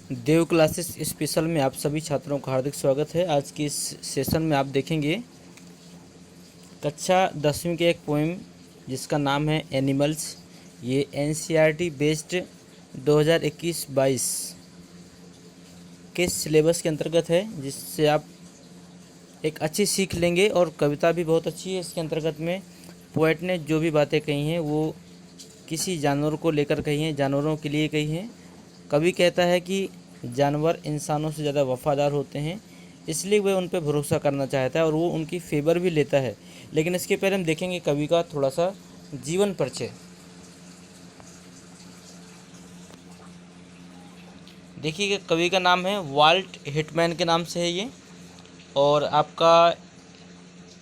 देव classes special में आप सभी छात्रों का हार्दिक स्वागत है। आज की इस सेशन में आप देखेंगे कक्षा 10वीं के एक पोएम जिसका नाम है एनिमल्स। ये एनसीईआरटी बेस्ड 2021-22 के सिलेबस के अंतर्गत है, जिससे आप एक अच्छी सीख लेंगे। और कविता भी बहुत अच्छी है। इसके अंतर्गत में पोएट ने जो भी बातें कही हैं वो किसी जानवर को लेकर कही हैं, जानवरों के लिए कही हैं। कवि कहता है कि जानवर इंसानों से ज़्यादा वफ़ादार होते हैं, इसलिए वह उन पर भरोसा करना चाहता है और वो उनकी फेवर भी लेता है। लेकिन इसके पहले हम देखेंगे कवि का थोड़ा सा जीवन परिचय। देखिए, कवि का नाम है वाल्ट हिटमैन के नाम से है ये। और आपका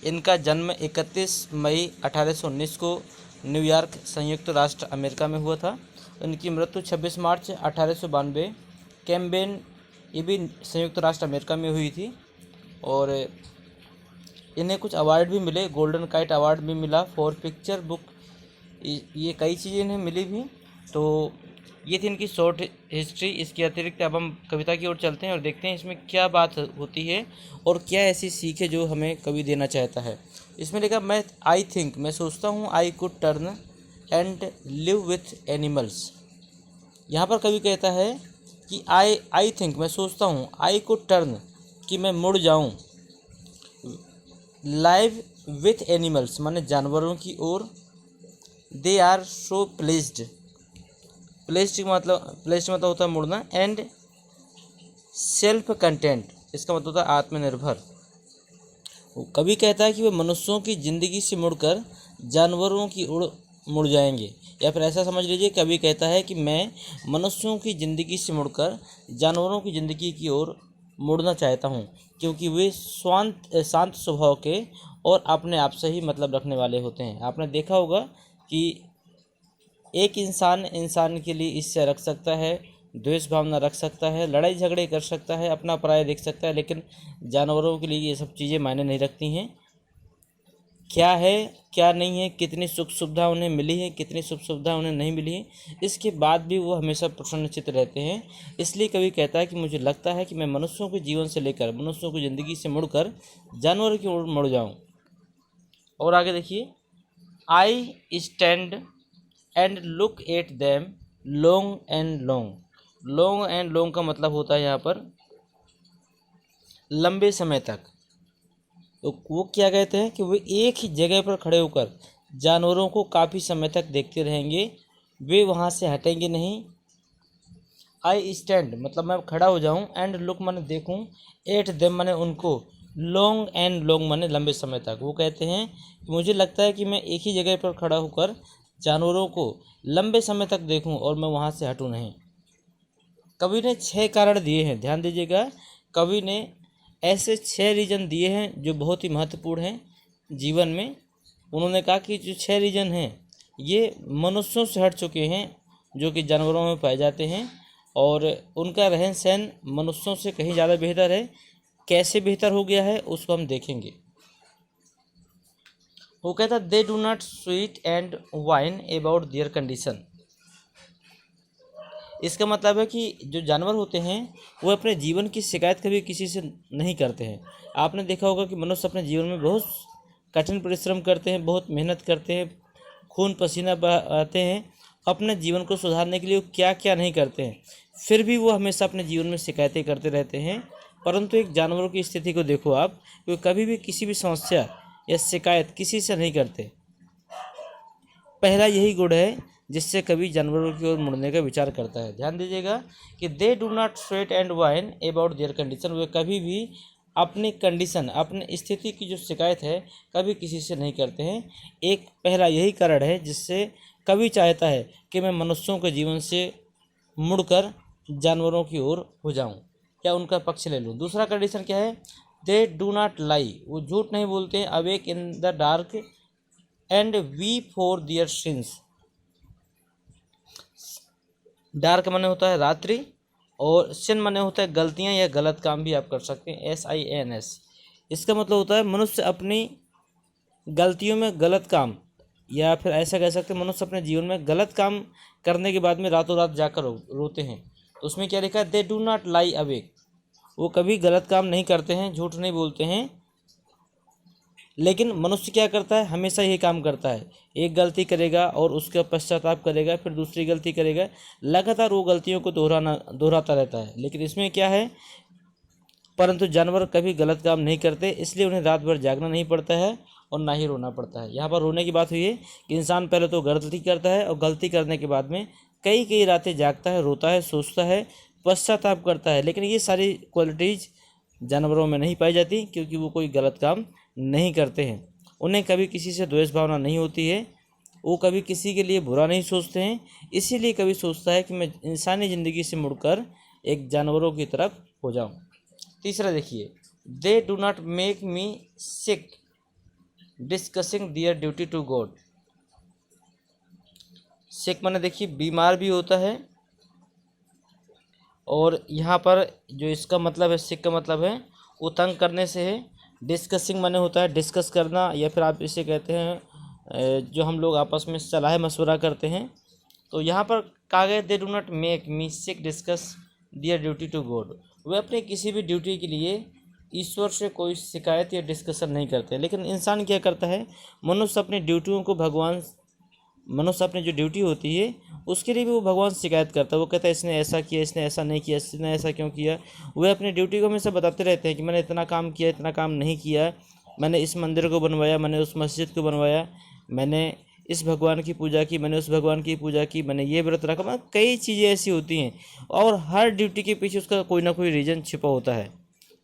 इनका जन्म 31 मई 1819 को न्यूयॉर्क संयुक्त राष्ट्र अमेरिका में हुआ था। इनकी मृत्यु 26 मार्च 1892 कैम्बेन, ये भी संयुक्त राष्ट्र अमेरिका में हुई थी। और इन्हें कुछ अवार्ड भी मिले, गोल्डन काइट अवार्ड भी मिला फॉर पिक्चर बुक, ये कई चीज़ें इन्हें मिली भी। तो ये थी इनकी शॉर्ट हिस्ट्री। इसके अतिरिक्त अब हम कविता की ओर चलते हैं और देखते हैं इसमें क्या बात होती है और क्या ऐसी सीख है जो हमें कवि देना चाहता है। इसमें लिखा, मैं सोचता हूँ I could turn and live with animals. यहाँ पर कवि कहता है कि आई थिंक, मैं सोचता हूँ, आई कुड टर्न, कि मैं मुड़ जाऊँ, लाइव विथ एनिमल्स माने जानवरों की ओर, they are so placed, placed मतलब होता है मुड़ना, एंड सेल्फ कंटेंट, इसका मतलब होता है आत्मनिर्भर। कवि कहता है कि वे मनुष्यों की ज़िंदगी से मुड़कर जानवरों की ओर मुड़ जाएंगे। या फिर ऐसा समझ लीजिए, कवि कहता है कि मैं मनुष्यों की ज़िंदगी से मुड़कर जानवरों की ज़िंदगी की ओर मुड़ना चाहता हूँ, क्योंकि वे शांत स्वभाव के और अपने आप से ही मतलब रखने वाले होते हैं। आपने देखा होगा कि एक इंसान के लिए ईर्ष्या रख सकता है, द्वेष भावना रख सकता है, लड़ाई झगड़े कर सकता है, अपना पराया देख सकता है, लेकिन जानवरों के लिए ये सब चीज़ें मायने नहीं रखती हैं। क्या है क्या नहीं है, कितनी सुख सुविधा उन्हें मिली है, कितनी सुख सुविधा उन्हें नहीं मिली है, इसके बाद भी वो हमेशा प्रसन्नचित्त रहते हैं। इसलिए कवि कहता है कि मुझे लगता है कि मैं मनुष्यों के जीवन से लेकर मनुष्यों की ज़िंदगी से मुड़कर जानवरों की ओर मुड़ जाऊँ। और आगे देखिए, I stand and look at them long and long. Long and long का मतलब होता है यहाँ पर लंबे समय तक। तो वो क्या कहते हैं कि वे एक ही जगह पर खड़े होकर जानवरों को काफ़ी समय तक देखते रहेंगे, वे वहाँ से हटेंगे नहीं। आई स्टैंड मतलब मैं खड़ा हो जाऊँ, एंड लुक माने देखूँ, एट देम माने उनको, लॉन्ग एंड लॉन्ग माने लंबे समय तक। वो कहते हैं कि मुझे लगता है कि मैं एक ही जगह पर खड़ा होकर जानवरों को लंबे समय तक देखूं और मैं वहां से हटूं नहीं। कवि ने 6 कारण दिए हैं, ध्यान दीजिएगा। कवि ने ऐसे 6 रीजन दिए हैं जो बहुत ही महत्वपूर्ण हैं जीवन में। उन्होंने कहा कि जो 6 रीजन हैं ये मनुष्यों से हट चुके हैं, जो कि जानवरों में पाए जाते हैं, और उनका रहन सहन मनुष्यों से कहीं ज़्यादा बेहतर है। कैसे बेहतर हो गया है उसको हम देखेंगे। वो कहता, दे do not sweet and whine about their condition. इसका मतलब है कि जो जानवर होते हैं वो अपने जीवन की शिकायत कभी किसी से नहीं करते हैं। आपने देखा होगा कि मनुष्य अपने जीवन में बहुत कठिन परिश्रम करते हैं, बहुत मेहनत करते हैं, खून पसीना बहाते हैं, अपने जीवन को सुधारने के लिए वो क्या क्या नहीं करते हैं, फिर भी वो हमेशा अपने जीवन में शिकायतें करते रहते हैं। परंतु एक जानवरों की स्थिति को देखो आप, वो कभी भी किसी भी समस्या या शिकायत किसी से नहीं करते। पहला यही गुण है जिससे कभी जानवरों की ओर मुड़ने का विचार करता है। ध्यान दीजिएगा कि they do not sweat and whine about their condition. वे कभी भी अपनी कंडीशन, अपनी स्थिति की जो शिकायत है कभी किसी से नहीं करते हैं। एक पहला यही कारण है जिससे कवि चाहता है कि मैं मनुष्यों के जीवन से मुड़कर जानवरों की ओर हो जाऊं या उनका पक्ष ले लूं। दूसरा कंडीशन क्या है, दे डू नॉट लाई, वो झूठ नहीं बोलते हैं, awake in the dark and weep for their since. Dark माने होता है रात्रि, और सिन माने होता है गलतियां या गलत काम भी आप कर सकते हैं, SINS। इसका मतलब होता है मनुष्य अपनी गलतियों में गलत काम, या फिर ऐसा कह सकते हैं मनुष्य अपने जीवन में गलत काम करने के बाद में रातों रात जाकर रोते हैं। उसमें क्या लिखा है, दे डू नॉट लाई अवेक, वो कभी गलत काम नहीं करते हैं, झूठ नहीं बोलते हैं। लेकिन मनुष्य क्या करता है, हमेशा यही काम करता है, एक गलती करेगा और उसका पश्चाताप करेगा, फिर दूसरी गलती करेगा, लगातार वो गलतियों को दोहराता रहता है। लेकिन इसमें क्या है, परंतु जानवर कभी गलत काम नहीं करते, इसलिए उन्हें रात भर जागना नहीं पड़ता है और ना ही रोना पड़ता है। यहाँ पर रोने की बात हुई है कि इंसान पहले तो गलती करता है और गलती करने के बाद में कई कई रातें जागता है, रोता है, सोचता है, पश्चाताप करता है। लेकिन ये सारी क्वालिटीज़ जानवरों में नहीं पाई जाती, क्योंकि वो कोई गलत काम नहीं करते हैं। उन्हें कभी किसी से द्वेष भावना नहीं होती है, वो कभी किसी के लिए बुरा नहीं सोचते हैं। इसीलिए कभी सोचता है कि मैं इंसानी ज़िंदगी से मुड़कर एक जानवरों की तरफ हो जाऊं। तीसरा देखिए, they do not make me sick discussing their duty to God. Sick माने देखिए बीमार भी होता है, और यहाँ पर जो इसका मतलब है, सिक का मतलब है वो तंग करने से है। डिस्कसिंग माने होता है डिस्कस करना, या फिर आप इसे कहते हैं जो हम लोग आपस में सलाह मशवरा करते हैं। तो यहाँ पर कहा गया, they do not make me sick discuss their duty to God, वे अपने किसी भी ड्यूटी के लिए ईश्वर से कोई शिकायत या डिस्कशन नहीं करते। लेकिन इंसान क्या करता है, मनुष्य अपनी ड्यूटियों को मनुष्य अपनी जो ड्यूटी होती है उसके लिए भी वो भगवान से शिकायत करता है। वो कहता है इसने ऐसा किया, इसने ऐसा नहीं किया, इसने ऐसा क्यों किया। वे अपनी ड्यूटी को हमेशा बताते रहते हैं कि मैंने इतना काम किया, इतना काम नहीं किया, मैंने इस मंदिर को बनवाया, मैंने उस मस्जिद को बनवाया, मैंने इस भगवान की पूजा की, मैंने उस भगवान की पूजा की, मैंने ये व्रत रखा। मतलब कई चीज़ें ऐसी होती हैं, और हर ड्यूटी के पीछे उसका कोई ना कोई रीज़न छिपा होता है।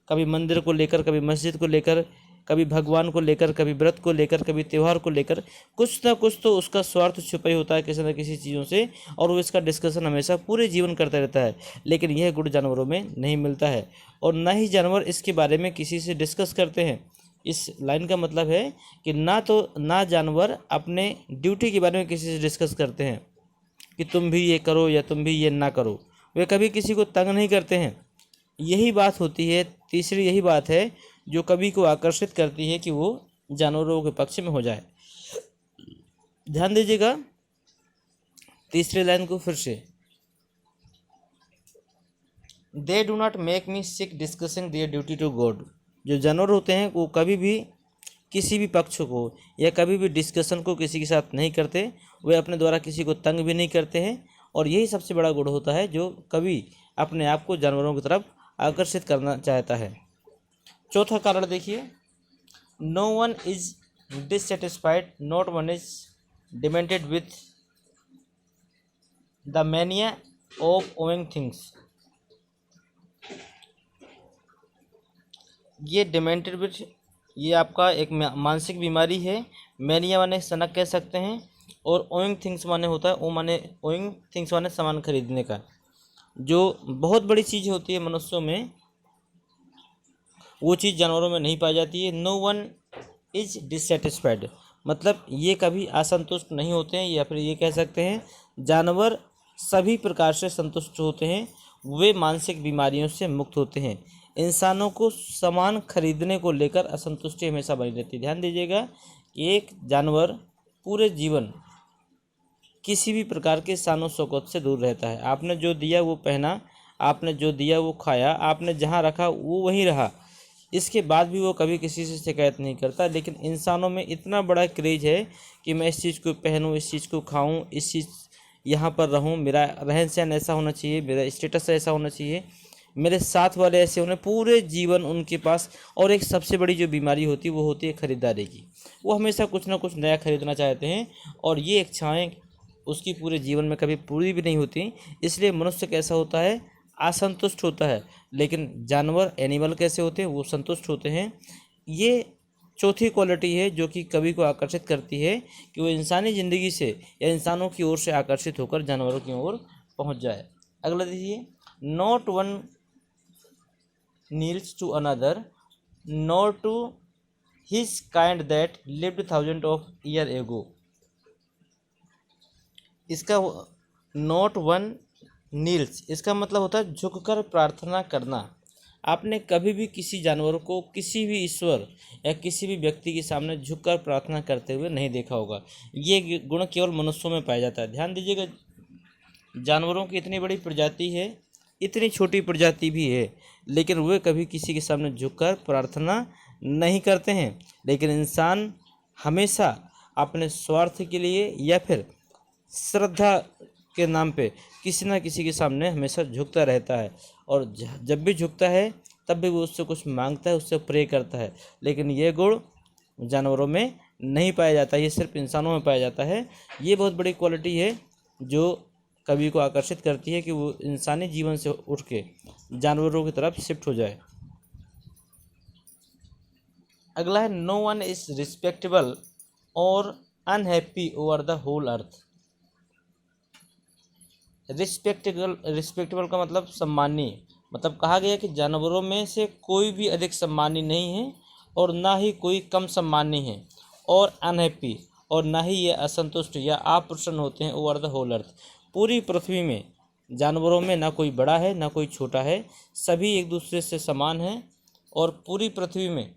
कभी मंदिर को लेकर, कभी मस्जिद को लेकर, कभी भगवान को लेकर, कभी व्रत को लेकर, कभी त्यौहार को लेकर, कुछ ना कुछ तो उसका स्वार्थ छुपा ही होता है किसी न किसी चीज़ों से, और वो इसका डिस्कशन हमेशा पूरे जीवन करता रहता है। लेकिन यह गुण जानवरों में नहीं मिलता है, और ना ही जानवर इसके बारे में किसी से डिस्कस करते हैं। इस लाइन का मतलब है कि ना जानवर अपने ड्यूटी के बारे में किसी से डिस्कस करते हैं कि तुम भी ये करो या तुम भी ये ना करो। वे कभी किसी को तंग नहीं करते हैं। यही बात होती है, तीसरी यही बात है जो कवि को आकर्षित करती है कि वो जानवरों के पक्ष में हो जाए। ध्यान दीजिएगा तीसरी लाइन को फिर से, they do not make me sick discussing their duty to God. जो जानवर होते हैं वो कभी भी किसी भी पक्ष को या कभी भी डिस्कशन को किसी के साथ नहीं करते, वे अपने द्वारा किसी को तंग भी नहीं करते हैं। और यही सबसे बड़ा गुण होता है जो कवि अपने आप को जानवरों की तरफ आकर्षित करना चाहता है। चौथा कारण देखिए, no one is dissatisfied, not one is demented with the mania of owning things. ये डिमेंटेड विथ, ये आपका एक मानसिक बीमारी है। मैनिया माने सनक कह सकते हैं, और ओइंग थिंग्स माने होता है, वो माने ओइंग थिंग्स माने सामान खरीदने का। जो बहुत बड़ी चीज़ होती है मनुष्यों में, वो चीज़ जानवरों में नहीं पाई जाती है। नो वन इज डिससेटिस्फाइड मतलब ये कभी असंतुष्ट नहीं होते हैं, या फिर ये कह सकते हैं जानवर सभी प्रकार से संतुष्ट होते हैं, वे मानसिक बीमारियों से मुक्त होते हैं। इंसानों को सामान खरीदने को लेकर असंतुष्टि हमेशा बनी रहती है। ध्यान दीजिएगा कि एक जानवर पूरे जीवन किसी भी प्रकार के शान शौकत से दूर रहता है। आपने जो दिया वो पहना, आपने जो दिया वो खाया, आपने जहाँ रखा वो वहीं रहा, इसके बाद भी वो कभी किसी से शिकायत नहीं करता। लेकिन इंसानों में इतना बड़ा क्रेज है कि मैं इस चीज़ को पहनूं, इस चीज़ को खाऊं, इस चीज़ यहाँ पर रहूं, मेरा रहन सहन ऐसा होना चाहिए, मेरा स्टेटस ऐसा होना चाहिए, मेरे साथ वाले ऐसे होने, पूरे जीवन उनके पास। और एक सबसे बड़ी जो बीमारी होती है वो होती है खरीदारी की। वो हमेशा कुछ ना कुछ नया खरीदना चाहते हैं, और ये इच्छाएँ उसकी पूरे जीवन में कभी पूरी भी नहीं होती। इसलिए मनुष्य कैसा होता है, असंतुष्ट होता है। लेकिन जानवर एनिमल कैसे होते हैं, वो संतुष्ट होते हैं। ये चौथी क्वालिटी है जो कि कवि को आकर्षित करती है कि वो इंसानी ज़िंदगी से या इंसानों की ओर से आकर्षित होकर जानवरों की ओर पहुंच जाए। अगला देखिए, not one kneels to another nor to his kind that lived 1000 of year ago. इसका नॉट वन नील्स, इसका मतलब होता है झुककर प्रार्थना करना। आपने कभी भी किसी जानवर को किसी भी ईश्वर या किसी भी व्यक्ति के सामने झुककर प्रार्थना करते हुए नहीं देखा होगा। ये गुण केवल मनुष्यों में पाया जाता है। ध्यान दीजिएगा, जानवरों की इतनी बड़ी प्रजाति है इतनी छोटी प्रजाति भी है, लेकिन वे कभी किसी के सामने झुककर प्रार्थना नहीं करते हैं। लेकिन इंसान हमेशा अपने स्वार्थ के लिए या फिर श्रद्धा के नाम पे किसी न किसी के सामने हमेशा झुकता रहता है, और जब भी झुकता है तब भी वो उससे कुछ मांगता है, उससे प्रे करता है। लेकिन ये गुण जानवरों में नहीं पाया जाता, ये सिर्फ इंसानों में पाया जाता है। ये बहुत बड़ी क्वालिटी है जो कवि को आकर्षित करती है कि वो इंसानी जीवन से उठ के जानवरों की तरफ शिफ्ट हो जाए। अगला है नो वन इज रिस्पेक्टेबल और unhappy over the whole earth. Respectable का मतलब सम्मानीय, मतलब कहा गया कि जानवरों में से कोई भी अधिक सम्मानी नहीं है और ना ही कोई कम सम्मानी है, और अनहैप्पी, और ना ही ये असंतुष्ट या अप्रसन्न होते हैं ओवर द होल अर्थ। पूरी पृथ्वी में जानवरों में ना कोई बड़ा है ना कोई छोटा है, सभी एक दूसरे से समान हैं। और पूरी पृथ्वी में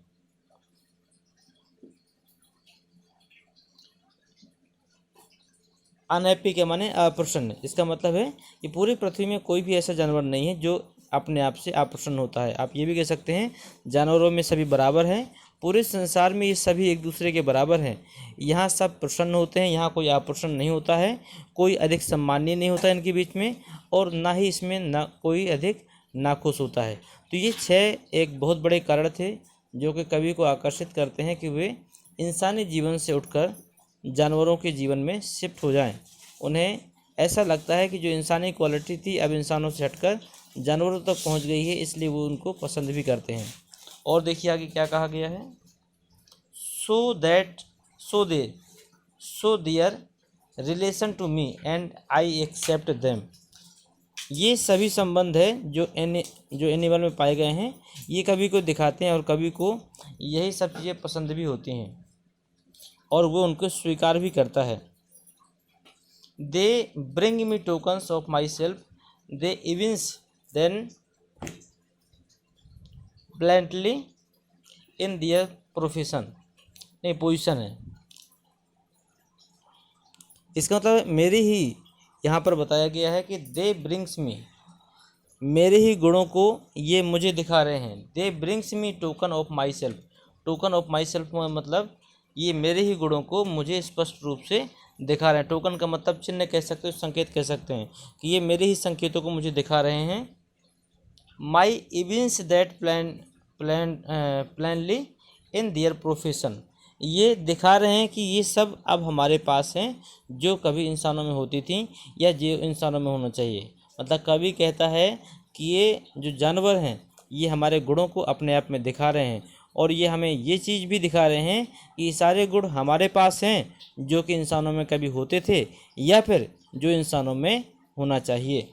अनहैप्पी के माने अप्रसन्न, इसका मतलब है कि पूरी पृथ्वी में कोई भी ऐसा जानवर नहीं है जो अपने आप से अप्रसन्न होता है। आप ये भी कह सकते हैं जानवरों में सभी बराबर हैं, पूरे संसार में ये सभी एक दूसरे के बराबर हैं। यहाँ सब प्रसन्न होते हैं, यहाँ कोई अप्रसन्न नहीं होता है, कोई अधिक सम्मानीय नहीं होता इनके बीच में, और ना ही इसमें ना कोई अधिक नाखुश होता है। तो ये 6 एक बहुत बड़े कारण थे जो कि कवि को आकर्षित करते हैं कि वे इंसानी जीवन से उठकर जानवरों के जीवन में शिफ्ट हो जाएं। उन्हें ऐसा लगता है कि जो इंसानी क्वालिटी थी अब इंसानों से हटकर जानवरों तक पहुंच गई है, इसलिए वो उनको पसंद भी करते हैं। और देखिए आगे क्या कहा गया है, so their relation to me and I accept them. ये सभी संबंध है जो एनिमल में पाए गए हैं, ये कवि को दिखाते हैं और कवि को यही सब चीज़ें पसंद भी होती हैं और वो उनको स्वीकार भी करता है। They bring me tokens of myself, they evince them blandly in their profession, नहीं पोजिशन है। इसका मतलब मेरी ही यहाँ पर बताया गया है कि दे ब्रिंग्स मी, मेरे ही गुणों को ये मुझे दिखा रहे हैं। They brings me token of myself, token of myself मतलब ये मेरे ही गुणों को मुझे स्पष्ट रूप से दिखा रहे हैं। टोकन का मतलब चिन्ह कह सकते हो, संकेत कह सकते हैं कि ये मेरे ही संकेतों को मुझे दिखा रहे हैं। माई इविंस दैट प्लानली इन दियर प्रोफेशन, ये दिखा रहे हैं कि ये सब अब हमारे पास हैं जो कभी इंसानों में होती थी या जो इंसानों में होना चाहिए। मतलब कवि कहता है कि ये जो जानवर हैं ये हमारे गुणों को अपने आप में दिखा रहे हैं, और ये हमें ये चीज़ भी दिखा रहे हैं कि सारे गुण हमारे पास हैं जो कि इंसानों में कभी होते थे या फिर जो इंसानों में होना चाहिए।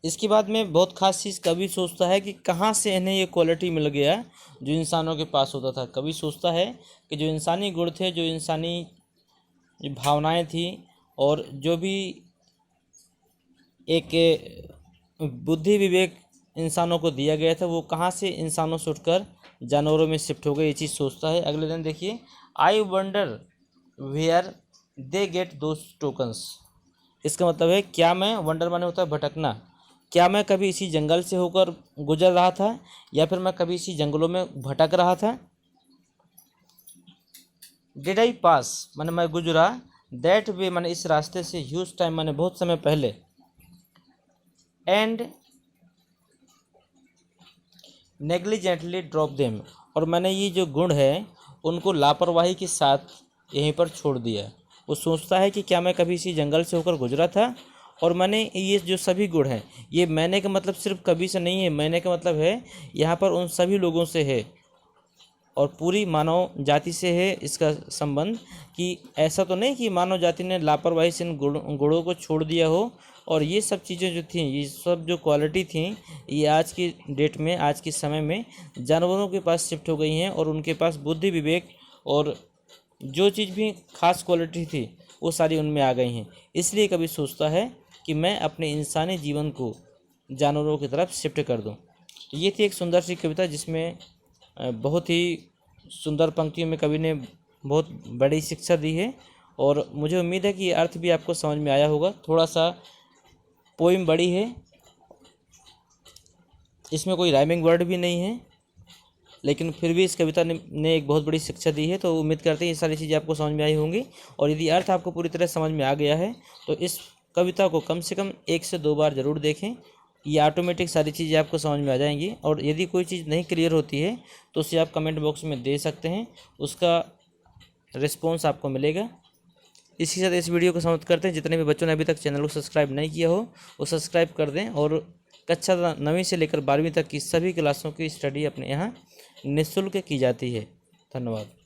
इसके बाद में बहुत खास चीज़ कवि सोचता है कि कहाँ से इन्हें ये क्वालिटी मिल गया जो इंसानों के पास होता था। कवि सोचता है कि जो इंसानी गुण थे, जो इंसानी जो भावनाएं थी और जो भी एक बुद्धि विवेक इंसानों को दिया गया था, वो कहाँ से इंसानों से उठकर जानवरों में शिफ्ट हो गए, ये चीज़ सोचता है। अगले दिन देखिए, I wonder where they get those tokens. इसका मतलब है क्या मैं, वंडर माने होता है भटकना, क्या मैं कभी इसी जंगल से होकर गुजर रहा था या फिर मैं कभी इसी जंगलों में भटक रहा था। डिड आई पास माने मैं गुजरा, दैट वे माने इस रास्ते से, ह्यूज टाइम माने बहुत समय पहले, एंड नेग्लिजेंटली ड्रॉप देम, और मैंने ये जो गुण है उनको लापरवाही के साथ यहीं पर छोड़ दिया। वो सोचता है कि क्या मैं कभी इसी जंगल से होकर गुजरा था, और मैंने ये जो सभी गुण हैं, ये मैंने का मतलब सिर्फ कभी से नहीं है, मैंने का मतलब है यहाँ पर उन सभी लोगों से है और पूरी मानव जाति से है इसका संबंध। कि ऐसा तो नहीं कि मानव जाति ने लापरवाही से इन गुणों को छोड़ दिया हो, और ये सब चीज़ें जो थी, ये सब जो क्वालिटी थी, ये आज की डेट में, आज के समय में जानवरों के पास शिफ्ट हो गई हैं और उनके पास बुद्धि विवेक और जो चीज़ भी खास क्वालिटी थी वो सारी उनमें आ गई हैं। इसलिए कभी सोचता है कि मैं अपने इंसानी जीवन को जानवरों की तरफ शिफ्ट कर दूं। ये थी एक सुंदर सी कविता जिसमें बहुत ही सुंदर पंक्तियों में कवि ने बहुत बड़ी शिक्षा दी है और मुझे उम्मीद है कि ये अर्थ भी आपको समझ में आया होगा। थोड़ा सा पोइम बड़ी है, इसमें कोई राइमिंग वर्ड भी नहीं है, लेकिन फिर भी इस कविता ने एक बहुत बड़ी शिक्षा दी है। तो उम्मीद करते हैं ये सारी चीज़ें आपको समझ में आई होंगी। और यदि अर्थ आपको पूरी तरह समझ में आ गया है तो इस कविता को कम से कम 1 से 2 बार ज़रूर देखें। ये ऑटोमेटिक सारी चीज़ें आपको समझ में आ जाएंगी। और यदि कोई चीज़ नहीं क्लियर होती है तो उसे आप कमेंट बॉक्स में दे सकते हैं, उसका रिस्पॉन्स आपको मिलेगा। इसी के साथ इस वीडियो को समाप्त करते हैं। जितने भी बच्चों ने अभी तक चैनल को सब्सक्राइब नहीं किया हो वो सब्सक्राइब कर दें। और कक्षा 9वीं से लेकर 12वीं तक की सभी क्लासों की स्टडी अपने यहाँ निःशुल्क की जाती है। धन्यवाद।